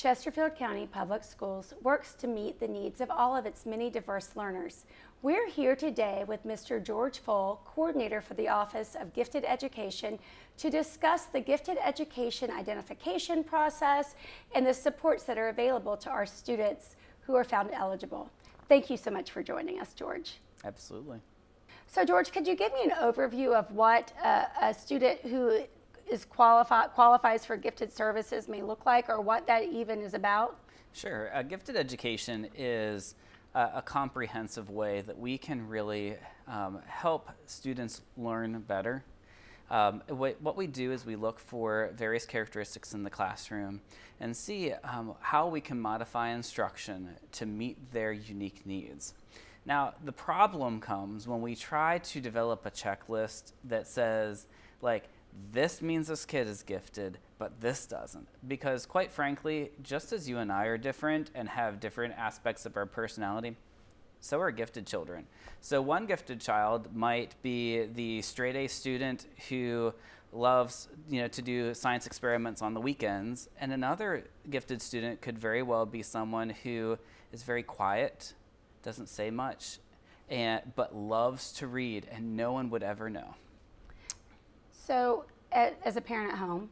Chesterfield County Public Schools works to meet the needs of all of its many diverse learners. We're here today with Mr. George Fohl, Coordinator for the Office of Gifted Education, to discuss the gifted education identification process and the supports that are available to our students who are found eligible. Thank you so much for joining us, George. Absolutely. So, George, could you give me an overview of what a student who is qualifies for gifted services may look like, or what that even is about? Sure. Gifted education is a comprehensive way that we can really help students learn better. What we do is we look for various characteristics in the classroom and see how we can modify instruction to meet their unique needs. Now, the problem comes when we try to develop a checklist that says, like, this means this kid is gifted, but this doesn't. Because quite frankly, just as you and I are different and have different aspects of our personality, so are gifted children. So one gifted child might be the straight A student who loves, to do science experiments on the weekends, and another gifted student could very well be someone who is very quiet, doesn't say much, but loves to read, and no one would ever know. So, as a parent at home,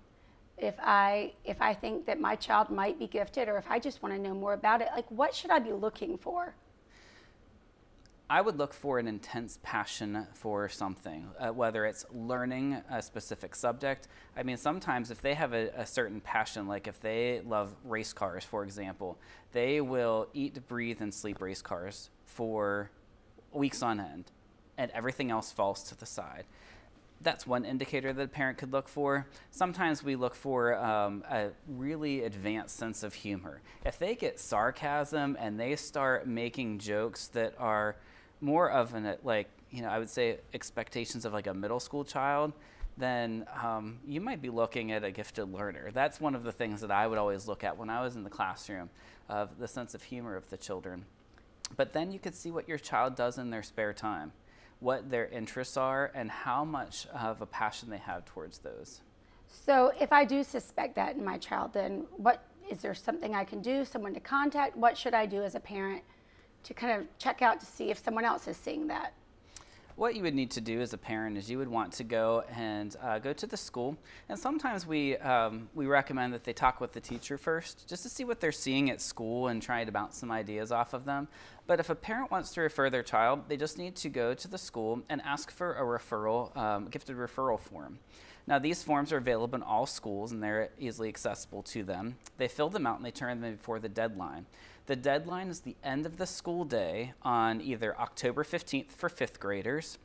if I think that my child might be gifted, or if I just want to know more about it, like, what should I be looking for? I would look for an intense passion for something, whether it's learning a specific subject. I mean, sometimes if they have a certain passion, like if they love race cars, for example, they will eat, breathe, and sleep race cars for weeks on end, and everything else falls to the side. That's one indicator that a parent could look for. Sometimes we look for a really advanced sense of humor. If they get sarcasm and they start making jokes that are more of an, I would say expectations of like a middle school child, then you might be looking at a gifted learner. That's one of the things that I would always look at when I was in the classroom, of the sense of humor of the children. But then you could see what your child does in their spare time, what their interests are, and how much of a passion they have towards those. So if I do suspect that in my child, then is there something I can do, someone to contact? What should I do as a parent to kind of check out to see if someone else is seeing that? What you would need to do as a parent is you would want to go and go to the school, and sometimes we recommend that they talk with the teacher first, just to see what they're seeing at school and try to bounce some ideas off of them. But if a parent wants to refer their child, they just need to go to the school and ask for a referral, gifted referral form. Now, these forms are available in all schools, and they're easily accessible to them. They fill them out and they turn them before the deadline. The deadline is the end of the school day on either October 15th for 5th graders,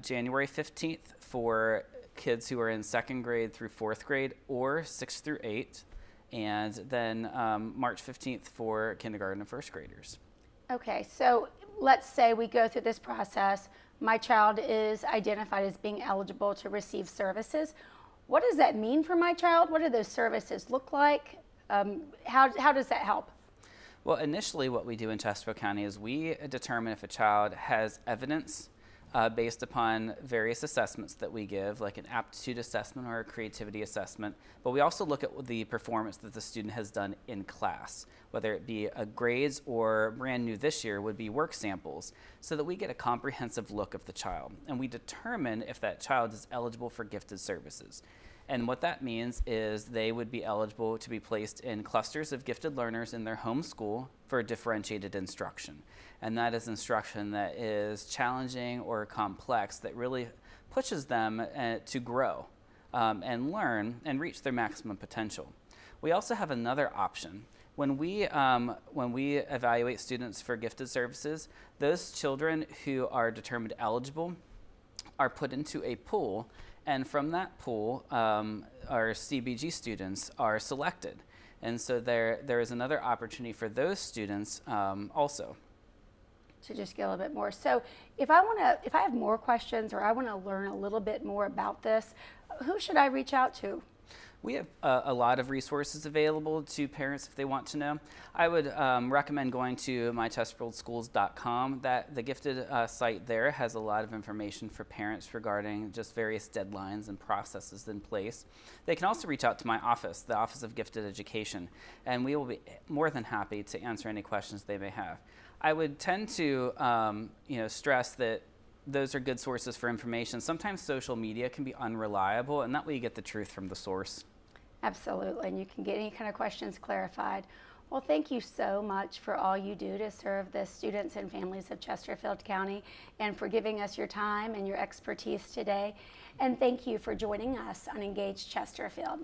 January 15th for kids who are in 2nd grade through 4th grade, or 6th through 8th, and then March 15th for kindergarten and 1st graders. Okay, so let's say we go through this process. My child is identified as being eligible to receive services. What does that mean for my child? What do those services look like? How does that help? Well, initially what we do in Chesterfield County is we determine if a child has evidence based upon various assessments that we give, like an aptitude assessment or a creativity assessment. But we also look at the performance that the student has done in class, whether it be grades or brand new this year would be work samples, so that we get a comprehensive look of the child. And we determine if that child is eligible for gifted services. And what that means is they would be eligible to be placed in clusters of gifted learners in their home school for differentiated instruction. And that is instruction that is challenging or complex, that really pushes them to grow and learn and reach their maximum potential. We also have another option. When we evaluate students for gifted services, those children who are determined eligible are put into a pool, and from that pool, our CBG students are selected. And so there is another opportunity for those students also. To just get a little bit more. So if I have more questions, or I want to learn a little bit more about this, who should I reach out to? We have a lot of resources available to parents if they want to know. I would recommend going to mychesterfieldschools.com. The gifted site there has a lot of information for parents regarding just various deadlines and processes in place. They can also reach out to my office, the Office of Gifted Education, and we will be more than happy to answer any questions they may have. I would tend to stress that those are good sources for information. Sometimes social media can be unreliable, and that way you get the truth from the source. Absolutely, and you can get any kind of questions clarified. Well, thank you so much for all you do to serve the students and families of Chesterfield County, and for giving us your time and your expertise today. And thank you for joining us on Engage Chesterfield.